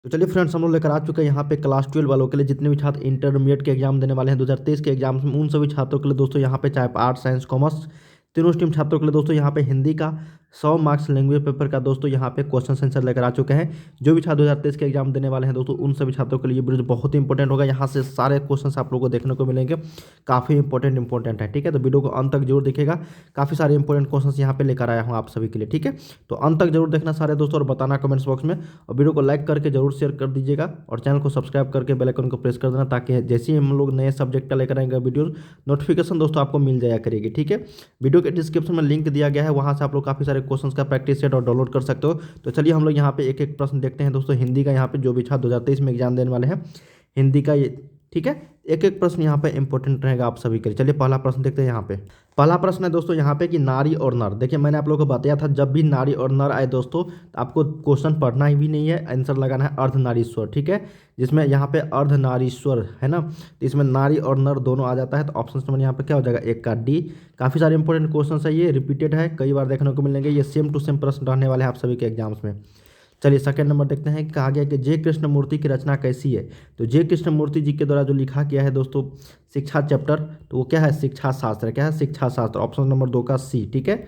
तो चलिए फ्रेंड्स, हम लोग लेकर आ चुके हैं यहाँ पे क्लास 12 वालों के लिए जितने भी छात्र इंटरमीडिएट के एग्जाम देने वाले हैं 2023 के एग्जाम्स में, उन सभी छात्रों के लिए दोस्तों यहाँ पे चाहे आर्ट्स साइंस कॉमर्स तीनों स्ट्रीम छात्रों के लिए दोस्तों यहाँ पे हिंदी का 100 मार्क्स लैंग्वेज पेपर का दोस्तों यहाँ पे क्वेश्चन आंसर लेकर आ चुके हैं। जो भी छात्र 2023 के एग्जाम देने वाले हैं दोस्तों, उन सभी छात्रों के लिए वीडियो बहुत ही इंपॉर्टेंट होगा। यहाँ से सारे क्वेश्चन आप लोगों को देखने को मिलेंगे, काफ़ी इंपॉर्टेंट है। ठीक है, तो वीडियो को अंत तक जरूर देखिएगा, काफ़ी सारे इंपॉर्टेंट क्वेश्चन यहाँ पे लेकर आया हूँ आप सभी के लिए। ठीक है, तो अंत तक जरूर देखना सारे दोस्तों और बताना कमेंट्स बॉक्स में, और वीडियो को लाइक करके जरूर शेयर कर दीजिएगा और चैनल को सब्सक्राइब करके बेल आइकन को प्रेस कर देना, ताकि जैसे ही हम लोग नए सब्जेक्ट का लेकर आएंगे वीडियो नोटिफिकेशन दोस्तों आपको मिल जाया करेगी। ठीक है, वीडियो के डिस्क्रिप्शन में लिंक दिया गया है, वहाँ से आप लोग काफ़ी सारे क्वेश्चंस का प्रैक्टिस सेट और डाउनलोड कर सकते हो। तो चलिए हम लोग यहाँ पे एक एक प्रश्न देखते हैं दोस्तों हिंदी का। यहाँ पे जो भी छात्र 2023 में एग्जाम देने वाले हैं हिंदी का, ये ठीक है, एक एक प्रश्न यहाँ पे इंपॉर्टेंट रहेगा आप सभी के लिए। चलिए पहला प्रश्न देखते हैं। यहाँ पे पहला प्रश्न है दोस्तों यहाँ पे कि नारी और नर। देखिए मैंने आप लोगों को बताया था, जब भी नारी और नर आए दोस्तों तो आपको क्वेश्चन पढ़ना ही भी नहीं है, आंसर लगाना है अर्धनारीश्वर। ठीक है, जिसमें यहाँ पे अर्धनारीश्वर है ना, तो इसमें नारी और नर दोनों आ जाता है। तो ऑप्शन नंबर यहाँ पे क्या हो जाएगा, एक का डी। काफ़ी सारे इंपॉर्टेंट क्वेश्चन है, ये रिपीटेड है, कई बार देखने को मिलेंगे, ये सेम टू सेम प्रश्न रहने वाले हैं आप सभी के एग्जाम्स में। चलिए सेकंड नंबर देखते हैं, कहा गया कि जे कृष्णमूर्ति की रचना कैसी है। तो जे कृष्णमूर्ति जी के द्वारा जो लिखा गया है दोस्तों शिक्षा चैप्टर, तो वो क्या है, शिक्षा शास्त्र। क्या है, शिक्षा शास्त्र। ऑप्शन नंबर 2 का सी। ठीक है,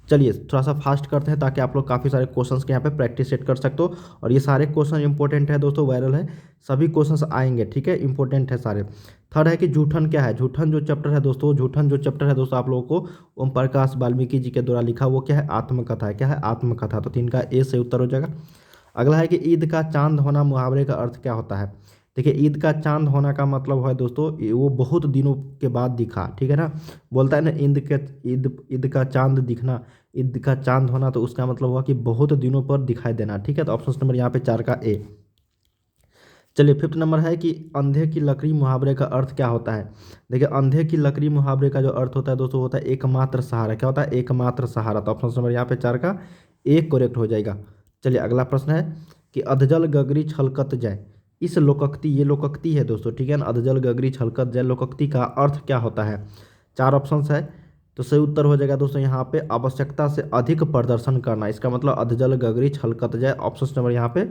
चलिए थोड़ा सा फास्ट करते हैं ताकि आप लोग काफ़ी सारे क्वेश्चंस के यहाँ पे प्रैक्टिस सेट कर सकते हो, और ये सारे क्वेश्चन इंपॉर्टेंट है दोस्तों, वायरल है, सभी क्वेश्चंस आएंगे। ठीक है, इंपॉर्टेंट है सारे। थर्ड है कि जूठन क्या है। जूठन जो चैप्टर है दोस्तों, जूठन जो चैप्टर है दोस्तों आप लोगों को ओम प्रकाश वाल्मीकि जी के द्वारा लिखा, वो क्या है, आत्मकथा है। क्या है, आत्मकथा। तो 3 का ए से उत्तर हो जाएगा। अगला है कि ईद का चांद होना मुहावरे का अर्थ क्या होता है। देखिए ईद का चांद होना का मतलब है दोस्तों, वो बहुत दिनों के बाद दिखा। ठीक है ना, बोलता है ना ईद का चांद दिखना, ईद का चांद होना, तो उसका मतलब हुआ कि बहुत दिनों पर दिखाई देना। ठीक है, तो ऑप्शन नंबर यहाँ पे 4 का ए। चलिए फिफ्थ नंबर है कि अंधे की लकड़ी मुहावरे का अर्थ क्या होता है। देखिए अंधे की लकड़ी मुहावरे का जो अर्थ होता है दोस्तों, होता है एकमात्र सहारा। क्या होता है, एकमात्र सहारा। तो ऑप्शन नंबर यहाँ पे 4 का ए करेक्ट हो जाएगा। चलिए अगला प्रश्न है कि अधजल गगरी छलकत जय। इस लोकोक्ति, ये लोकोक्ति है दोस्तों, ठीक है ना, अधजल गगरी छलकत जय लोकोक्ति का अर्थ क्या होता है। 4 ऑप्शन है, तो सही उत्तर हो जाएगा दोस्तों यहाँ पे आवश्यकता से अधिक प्रदर्शन करना। इसका मतलब अधजल गगरी छलकत जय। ऑप्शन नंबर यहाँ पे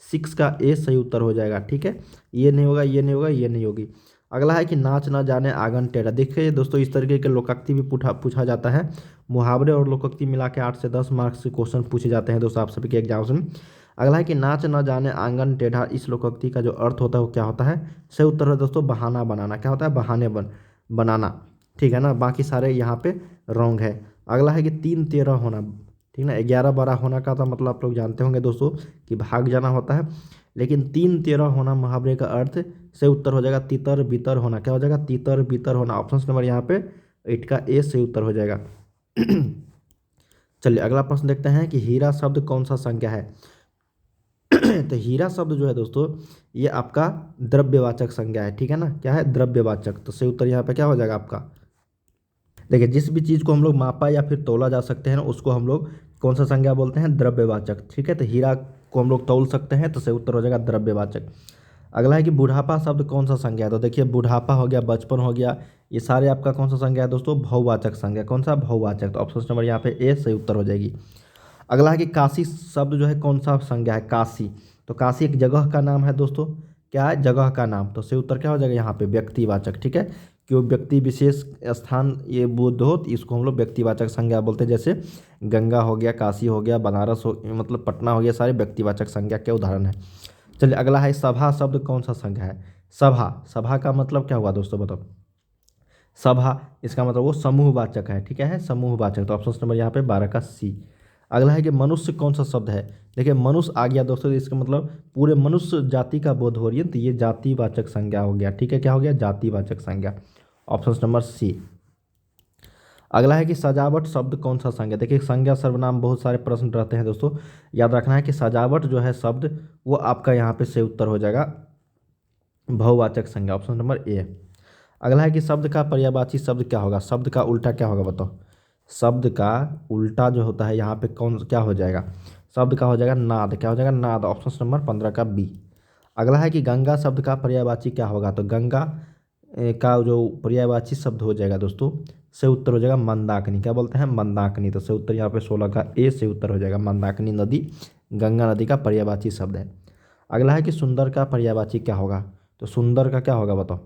6 का ए सही उत्तर हो जाएगा। ठीक है, ये नहीं होगा, ये नहीं होगा, ये नहीं होगी। अगला है कि नाच न जाने आंगन टेढ़ा। देखिए दोस्तों इस तरीके के लोकोक्ति भी पूछा जाता है। मुहावरे और लोकोक्ति मिला के 8 से 10 मार्क्स के क्वेश्चन पूछे जाते हैं दोस्तों आप सभी के एग्जाम्स में। अगला है कि नाच न जाने आंगन टेढ़ा, इस लोकोक्ति का जो अर्थ होता है वो क्या होता है। सही उत्तर है दोस्तों बहाना बनाना। क्या होता है, बहाने बनाना। ठीक है ना, बाकी सारे यहाँ पे रॉन्ग है। अगला है कि 3 13 होना। ठीक ना, 11 12 होना का तो मतलब आप लोग जानते होंगे दोस्तों कि भाग जाना होता है, लेकिन 3 13 होना मुहावरे का अर्थ सही उत्तर हो जाएगा तितर बितर होना। क्या हो जाएगा, तितर बितर होना। ऑप्शन नंबर यहाँ पे 8 का ए सही उत्तर हो जाएगा। चलिए अगला प्रश्न देखते हैं कि हीरा शब्द कौन सा संज्ञा है। तो हीरा शब्द जो है दोस्तों, ये आपका द्रव्यवाचक संज्ञा है। ठीक है ना, क्या है, द्रव्यवाचक। तो सही उत्तर यहाँ पे क्या हो जाएगा आपका। देखिए जिस भी चीज़ को हम लोग मापा या फिर तोला जा सकते हैं ना, उसको हम लोग कौन सा संज्ञा बोलते हैं, द्रव्यवाचक। ठीक है, तो हीरा को हम लोग तौल सकते हैं, तो सही उत्तर हो जाएगा द्रव्यवाचक। अगला है कि बुढ़ापा शब्द कौन सा संज्ञा है। तो देखिए बुढ़ापा हो गया, बचपन हो गया, ये सारे आपका कौन सा संज्ञा है दोस्तों, बहुवाचक संज्ञा। कौन सा, बहुवाचक। तो ऑप्शन नंबर यहाँ पे ए सही उत्तर हो जाएगी। अगला है कि काशी शब्द जो है कौन सा संज्ञा है, काशी। तो काशी एक जगह का नाम है दोस्तों, क्या है, जगह का नाम। तो सही उत्तर क्या हो जाएगा यहाँ पे, व्यक्तिवाचक। ठीक है, कि वो व्यक्ति विशेष स्थान ये बुद्ध हो, तो इसको हम लोग व्यक्तिवाचक संज्ञा बोलते हैं। जैसे गंगा हो गया, काशी हो गया, बनारस हो, मतलब पटना हो गया, सारे व्यक्तिवाचक संज्ञा के उदाहरण है। चलिए अगला है सभा शब्द कौन सा संज्ञा है। सभा, सभा का मतलब क्या हुआ दोस्तों बताओ। सभा, इसका मतलब वो समूहवाचक है। ठीक है, समूहवाचक। तो ऑप्शन नंबर यहाँ पे 12 का सी। अगला है कि मनुष्य कौन सा शब्द है। देखिए मनुष्य आ गया दोस्तों, तो इसका मतलब पूरे मनुष्य जाति का बोध हो रही है, तो ये जातिवाचक संज्ञा हो गया। ठीक है, क्या हो गया, जातिवाचक संज्ञा। Option number C. अगला है कि सजावट शब्द कौन सा संज्ञा। देखिए संज्ञा सर्वनाम बहुत सारे प्रश्न रहते हैं दोस्तों, याद रखना है कि सजावट जो है शब्द, वो आपका यहाँ पे सही उत्तर हो जाएगा बहुवाचक संज्ञा। Option number A. अगला है कि शब्द का पर्यायवाची शब्द क्या होगा। शब्द का उल्टा क्या होगा बताओ। शब्द का उल्टा जो होता है यहाँ पे कौन क्या हो जाएगा, शब्द का हो जाएगा नाद। क्या हो जाएगा, नाद। ऑप्शन नंबर 15 का बी। अगला है कि गंगा शब्द का पर्यायवाची क्या होगा। तो गंगा का जो पर्यायवाची शब्द हो जाएगा दोस्तों, सही उत्तर हो जाएगा मंदाकिनी। क्या बोलते हैं, मंदाकिनी। तो सही उत्तर यहाँ पे 16 का ए सही उत्तर हो जाएगा। मंदाकिनी नदी गंगा नदी का पर्यायवाची शब्द है। अगला है कि सुंदर का पर्यायवाची क्या होगा, तो सुंदर का क्या होगा बताओ,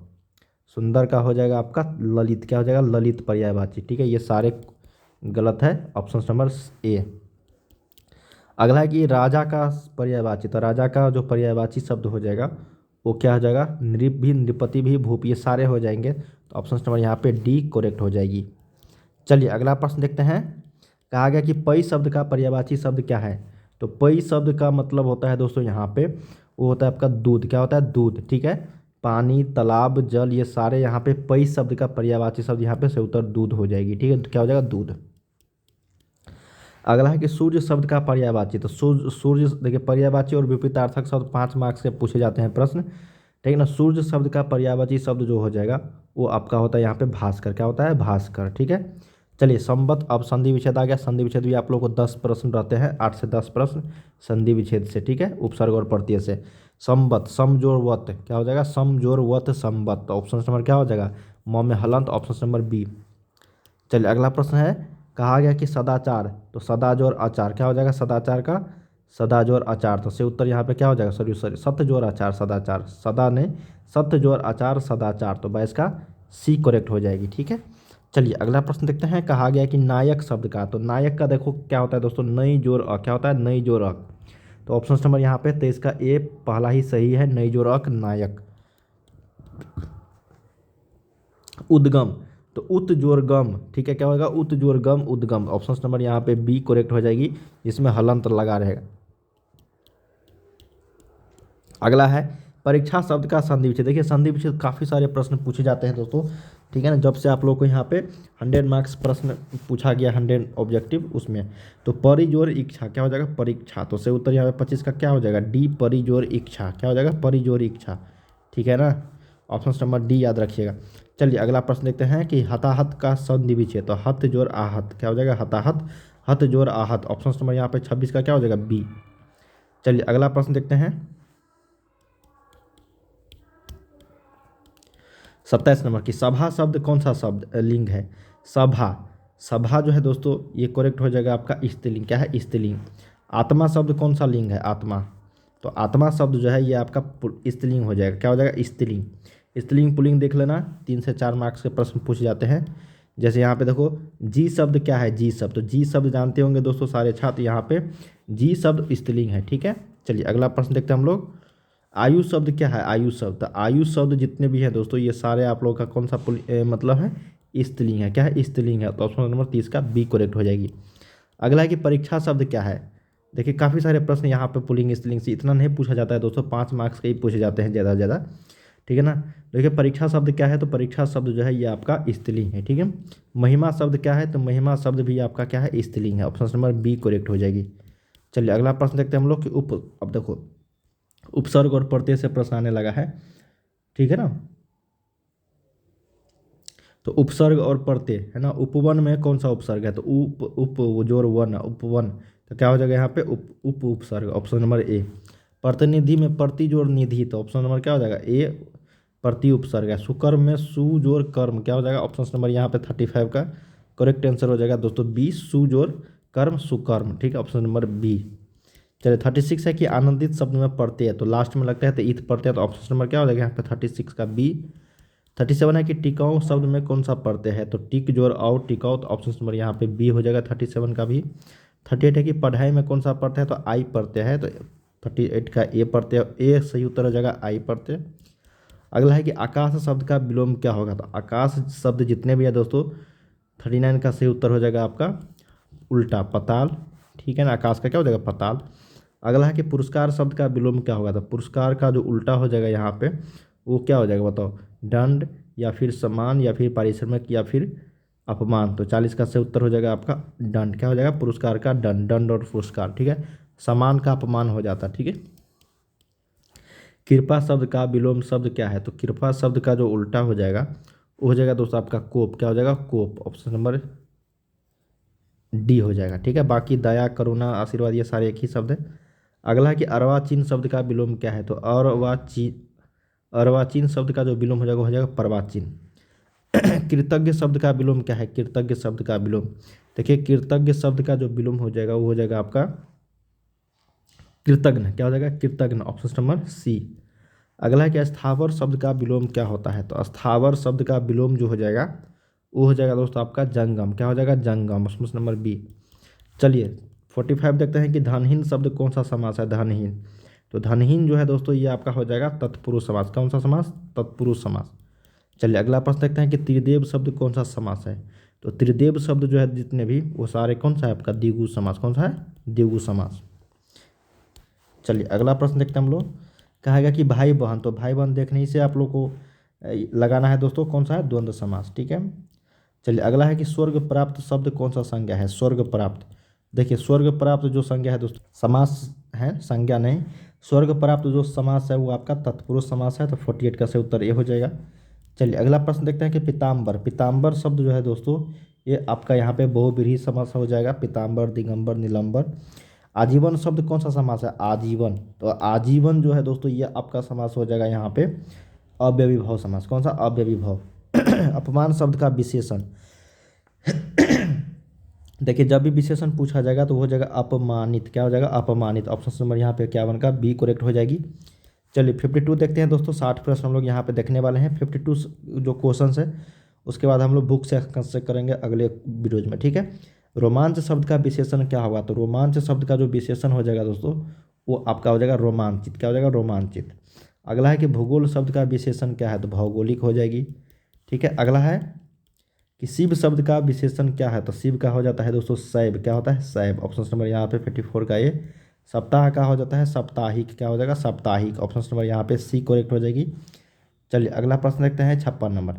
सुंदर का हो जाएगा आपका ललित, क्या हो जाएगा ललित पर्यायवाची। ठीक है, ये सारे गलत है, ऑप्शन नंबर ए। अगला है कि राजा का पर्यायवाची, तो राजा का जो पर्यायवाची शब्द हो जाएगा वो क्या हो जाएगा, नृप भी, नृपति भी, भूप, ये सारे हो जाएंगे, तो ऑप्शन नंबर यहाँ पे डी करेक्ट हो जाएगी। चलिए अगला प्रश्न देखते हैं। कहा गया कि पई शब्द का पर्यायवाची शब्द क्या है, तो पई शब्द का मतलब होता है दोस्तों यहाँ पे वो होता है आपका दूध, क्या होता है दूध। ठीक है, पानी, तालाब, जल, ये सारे यहाँ पे पई शब्द का पर्यायवाची शब्द यहाँ पे से उत्तर दूध हो जाएगी। ठीक है, क्या हो जाएगा दूध। अगला है कि सूर्य शब्द का पर्यायवाची, तो सूर्य देखिए पर्यायवाची और विपरीतार्थक शब्द 5 मार्क्स के पूछे जाते हैं प्रश्न। ठीक है ना, सूर्य शब्द का पर्यायवाची शब्द जो हो जाएगा वो आपका होता है यहाँ पे भास्कर, क्या होता है भास्कर। ठीक है, चलिए संबत, अब संधि विच्छेद आ गया। संधि विच्छेद भी आप लोगों को 10 प्रश्न रहते हैं, 8 से 10 प्रश्न संधि विच्छेद से। ठीक है, उपसर्ग और प्रत्यय से। संबत, सम जोड़ वत, क्या हो जाएगा सम जोड़ वत संबत, ऑप्शन नंबर क्या हो जाएगा म में हलंत, ऑप्शन नंबर बी। चलिए अगला प्रश्न है। कहा गया कि सदाचार, तो सदा जोड़ आचार, क्या हो जाएगा सदाचार का सदा जोड़ आचार, तो से उत्तर यहाँ पे क्या हो जाएगा सॉरी सत्य जोड़ आचार सदाचार, सदा ने सत्य जोड़ आचार सदाचार, तो 22 का सी करेक्ट हो जाएगी। ठीक है, चलिए अगला प्रश्न देखते हैं। कहा गया कि नायक शब्द का, तो नायक का देखो क्या होता है दोस्तों नई जोड़ अ, क्या होता है नई जोड़ अ, तो ऑप्शन नंबर यहाँ पे 23 का ए पहला ही सही है, नई जोड़ अ नायक। उद्गम, तो उत जोर गम, ठीक है क्या होगा उत जोर गम उद्गम, ऑप्शन नंबर यहाँ पे बी करेक्ट हो जाएगी, जिसमें हलंत लगा रहेगा। अगला है परीक्षा शब्द का संधि विच्छेद। देखिए संधि विच्छेद काफ़ी सारे प्रश्न पूछे जाते हैं दोस्तों। ठीक है ना, जब से आप लोग को यहाँ पे 100 मार्क्स प्रश्न पूछा गया 100 ऑब्जेक्टिव उसमें, तो परिजोर इच्छा क्या हो जाएगा परीक्षा, तो से उत्तर यहाँ पे 25 का क्या हो जाएगा डी परिजोर इच्छा, क्या हो जाएगा परिजोर इच्छा। ठीक है ना, ऑप्शन नंबर डी याद रखिएगा। चलिए अगला प्रश्न देखते हैं कि हताहत का संधि विच्छेद, तो हत जोर आहत, क्या हो जाएगा हताहत, हत जोर आहत, ऑप्शन नंबर यहाँ पे 26 का क्या हो जाएगा बी। चलिए अगला प्रश्न देखते हैं 27 नंबर की सभा शब्द कौन सा शब्द लिंग है, सभा, सभा जो है दोस्तों ये करेक्ट हो जाएगा आपका स्त्रीलिंग, क्या है स्त्रीलिंग। आत्मा शब्द कौन सा लिंग है आत्मा, तो आत्मा शब्द जो है ये आपका स्त्रीलिंग हो जाएगा, क्या हो जाएगा स्त्रीलिंग। स्त्रीलिंग पुल्लिंग देख लेना, 3 से 4 मार्क्स के प्रश्न पूछे जाते हैं। जैसे यहाँ पे देखो जी शब्द क्या है जी शब्द, तो जी शब्द जानते होंगे दोस्तों सारे छात्र, यहाँ पे जी शब्द स्त्रीलिंग है। ठीक है, चलिए अगला प्रश्न देखते हैं हम लोग। आयु शब्द क्या है आयु शब्द, तो आयु शब्द जितने भी हैं दोस्तों ये सारे आप लोगों का कौन सा मतलब है स्त्रीलिंग है, क्या है स्त्रीलिंग है, तो ऑप्शन नंबर 30 का बी करेक्ट हो जाएगी। अगला है कि परीक्षा शब्द क्या है। देखिए काफ़ी सारे प्रश्न यहाँ पे पुल्लिंग स्त्रीलिंग से इतना नहीं पूछा जाता है दोस्तों, 5 मार्क्स के ही पूछे जाते हैं ज़्यादा से ज़्यादा। ठीक है ना, देखिए परीक्षा शब्द क्या है, तो परीक्षा शब्द जो है ये आपका स्त्रीलिंग है। ठीक है, महिमा शब्द क्या है, तो महिमा शब्द भी आपका क्या है स्त्रीलिंग है, ऑप्शन नंबर बी करेक्ट हो जाएगी। चलिए अगला प्रश्न देखते हैं हम लोग कि अब देखो उपसर्ग और प्रत्यय से प्रश्न आने लगा है। ठीक है ना, तो उपसर्ग और प्रत्यय है ना, उपवन में कौन सा उपसर्ग है, तो उप जोर वन उपवन, तो क्या हो जाएगा यहाँ पे उप उपसर्ग, ऑप्शन नंबर ए। प्रतिनिधि में प्रति जोड़ निधि, तो ऑप्शन नंबर क्या हो जाएगा ए प्रति उपसर्ग है। सुकर्म में सु जोड़ कर्म, क्या हो जाएगा ऑप्शन नंबर यहाँ पे 35 का करेक्ट आंसर हो जाएगा दोस्तों बी सु जोड़ कर्म सुकर्म। ठीक है, ऑप्शन नंबर बी। चलिए 36 है कि आनंदित शब्द में प्रत्यय है, तो लास्ट में लगता है तो ईथ प्रत्यय, तो ऑप्शन नंबर क्या हो जाएगा यहाँ पे 36 का बी। 37 है कि टिकाऊ शब्द में कौन सा प्रत्यय है, तो टिक जोर आओ टिकाऊ, तो ऑप्शन नंबर यहाँ पे बी हो जाएगा 37 का भी। 38 है कि पढ़ाई में कौन सा प्रत्यय है, तो आई प्रत्यय है, तो 38 का ए प्रत्यय ए सही उत्तर हो जाएगा आई प्रत्यय। अगला है कि आकाश शब्द का विलोम क्या होगा, तो आकाश शब्द जितने भी है दोस्तों 39 का सही उत्तर हो जाएगा आपका उल्टा पताल। ठीक है ना, आकाश का क्या हो जाएगा पताल। अगला है कि पुरस्कार शब्द का विलोम क्या होगा, तो पुरस्कार का जो उल्टा हो जाएगा यहाँ पे वो क्या हो जाएगा बताओ दंड या फिर सम्मान या फिर पारिश्रमिक या फिर अपमान, तो 40 का सही उत्तर हो जाएगा आपका दंड, क्या हो जाएगा पुरस्कार का दंड, दंड और पुरस्कार। ठीक है, सम्मान का अपमान हो जाता। ठीक है, कृपा शब्द का विलोम शब्द क्या है, तो कृपा शब्द का जो उल्टा हो जाएगा वो हो जाएगा दोस्तों आपका कोप, क्या हो जाएगा कोप, ऑप्शन नंबर डी हो जाएगा। ठीक है, बाकी दया करुणा आशीर्वाद ये सारे एक ही शब्द है। अगला है कि अर्वाचीन शब्द का विलोम क्या है, तो अर्वाचीन शब्द का जो विलोम हो जाएगा वो हो जाएगा पर्वाचीन। कृतज्ञ शब्द का विलोम क्या है, कृतज्ञ शब्द का विलोम देखिए कृतज्ञ शब्द का जो विलोम हो जाएगा वो हो जाएगा आपका कृतघ्न, क्या हो जाएगा कृतघ्न, ऑप्शन नंबर सी। अगला है कि स्थावर शब्द का विलोम क्या होता है, तो स्थावर शब्द का विलोम जो हो जाएगा वो हो जाएगा दोस्तों आपका जंगम, क्या हो जाएगा जंगम, ऑप्शन नंबर बी। चलिए 45 देखते हैं कि धनहीन शब्द कौन सा समास है, धनहीन। तो धनहीन जो है दोस्तों ये आपका हो जाएगा तत्पुरुष समास, कौन सा समास, तत्पुरुष समास। चलिए अगला प्रश्न देखते हैं कि त्रिदेव शब्द कौन सा समास है, तो त्रिदेव शब्द जो है जितने भी वो सारे कौन सा है आपका द्विगु समास, कौन सा है द्विगु समास। चलिए अगला प्रश्न देखते हैं हम लोग, कहा गया कि भाई बहन, तो भाई बहन देखने ही से आप लोग को लगाना है दोस्तों कौन सा है द्वंद्व समास, ठीक है। चलिए अगला है कि स्वर्ग प्राप्त शब्द कौन सा संज्ञा है, स्वर्ग प्राप्त। देखिए स्वर्ग प्राप्त जो संज्ञा है दोस्तों समास है, संज्ञा नहीं। स्वर्ग प्राप्त जो समास है वो आपका तत्पुरुष समास है, तो 48 का सही उत्तर ये हो जाएगा। चलिए अगला प्रश्न देखते हैं कि पीताम्बर, पीताम्बर शब्द जो है दोस्तों ये आपका यहाँ पे बहुव्रीहि समास हो जाएगा, पीताम्बर, दिगंबर, नीलंबर। आजीवन शब्द कौन सा समास है, आजीवन, तो आजीवन जो है दोस्तों ये आपका समास हो जाएगा यहाँ पे अव्ययीभाव समास, कौन सा अव्ययीभाव। अपमान शब्द का विशेषण, देखिए जब भी विशेषण पूछा जाएगा तो हो जाएगा अपमानित, क्या हो जाएगा अपमानित, ऑप्शन नंबर यहाँ पे क्या बनेगा बी करेक्ट हो जाएगी। चलिए 52 देखते हैं दोस्तों, 60 प्रश्न हम लोग यहाँ पे देखने वाले हैं। 52 जो क्वेश्चन है उसके बाद हम लोग बुक से करेंगे अगले वीडियोज में, ठीक है। रोमांच शब्द का विशेषण क्या होगा, तो रोमांच शब्द का जो विशेषण हो जाएगा दोस्तों वो आपका हो जाएगा रोमांचित, क्या हो जाएगा रोमांचित। अगला है कि भूगोल शब्द का विशेषण क्या है, तो भौगोलिक हो जाएगी, ठीक है। अगला है कि शिव शब्द का विशेषण क्या है, तो शिव का हो जाता है दोस्तों शैव, क्या होता है शैव, ऑप्शन नंबर यहाँ पे 54 का ये। सप्ताह का हो जाता है साप्ताहिक, क्या हो जाएगा साप्ताहिक, ऑप्शन नंबर यहाँ पे सी करेक्ट हो जाएगी। चलिए अगला प्रश्न देखते हैं 56 नंबर,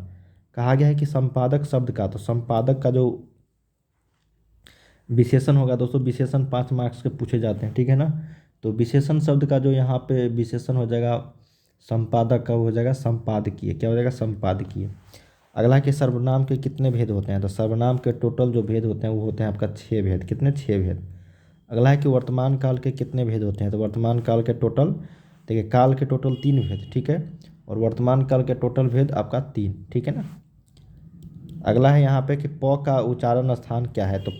कहा गया है कि संपादक शब्द का, तो संपादक का जो विशेषण होगा दोस्तों, विशेषण 5 मार्क्स के पूछे जाते हैं, ठीक है ना। तो विशेषण शब्द का जो यहाँ पे विशेषण हो जाएगा संपादक का हो जाएगा संपादकीय, क्या हो जाएगा संपादकीय। अगला के सर्वनाम के कितने भेद होते हैं, तो सर्वनाम के टोटल जो भेद होते हैं वो होते हैं आपका 6 भेद, कितने 6 भेद। अगला है कि वर्तमान काल के कितने भेद होते हैं, तो वर्तमान काल के टोटल, देखिए काल के टोटल 3 भेद, ठीक है, और वर्तमान काल के टोटल भेद आपका 3, ठीक है ना। अगला है यहाँ पे कि प का उच्चारण स्थान क्या है, तो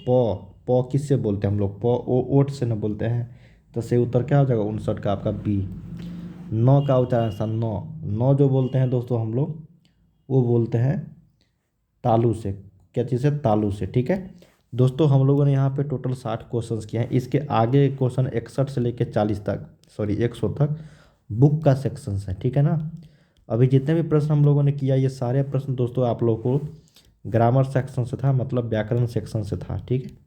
प किससे बोलते हैं हम लोग, प ओ ओट से न बोलते हैं, तो सही उत्तर क्या हो जाएगा 59 का आपका बी। नौ का उच्चारण स्थान, नौ जो बोलते हैं दोस्तों हम लोग वो बोलते हैं तालु से, क्या चीज़ से, तालु से, ठीक है। दोस्तों हम लोगों ने यहाँ पे टोटल 60 क्वेश्चंस किए हैं, इसके आगे क्वेश्चन 61 से लेकर 40 तक, सॉरी 100 तक बुक का सेक्शन है, ठीक है ना। अभी जितने भी प्रश्न हम लोगों ने किया ये सारे प्रश्न दोस्तों आप लोगों को ग्रामर सेक्शन से था, मतलब व्याकरण सेक्शन से था, ठीक है।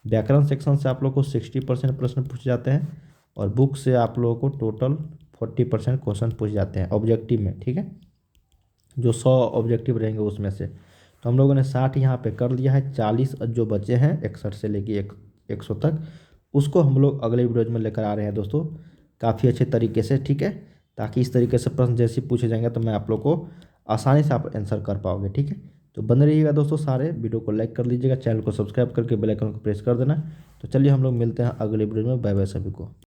व्याकरण सेक्शन से आप लोग को 60% प्रश्न पूछे जाते हैं और बुक से आप लोगों को टोटल 40% क्वेश्चन पूछे जाते हैं ऑब्जेक्टिव में, ठीक है, जो 100 ऑब्जेक्टिव रहेंगे उसमें से। तो हम लोगों ने 60 यहाँ पे कर लिया है, 40 जो बचे हैं 61 से लेके 100 तक उसको हम लोग अगले वीडियोज में लेकर आ रहे हैं दोस्तों काफ़ी अच्छे तरीके से, ठीक है, ताकि इस तरीके से प्रश्न जैसे पूछे जाएंगे तो मैं आप लोग को आसानी से आप आंसर कर पाओगे, ठीक है। तो बने रहिएगा दोस्तों, सारे वीडियो को लाइक कर लीजिएगा, चैनल को सब्सक्राइब करके बेल आइकन को प्रेस कर देना। तो चलिए हम लोग मिलते हैं अगले वीडियो में, बाय बाय सभी को।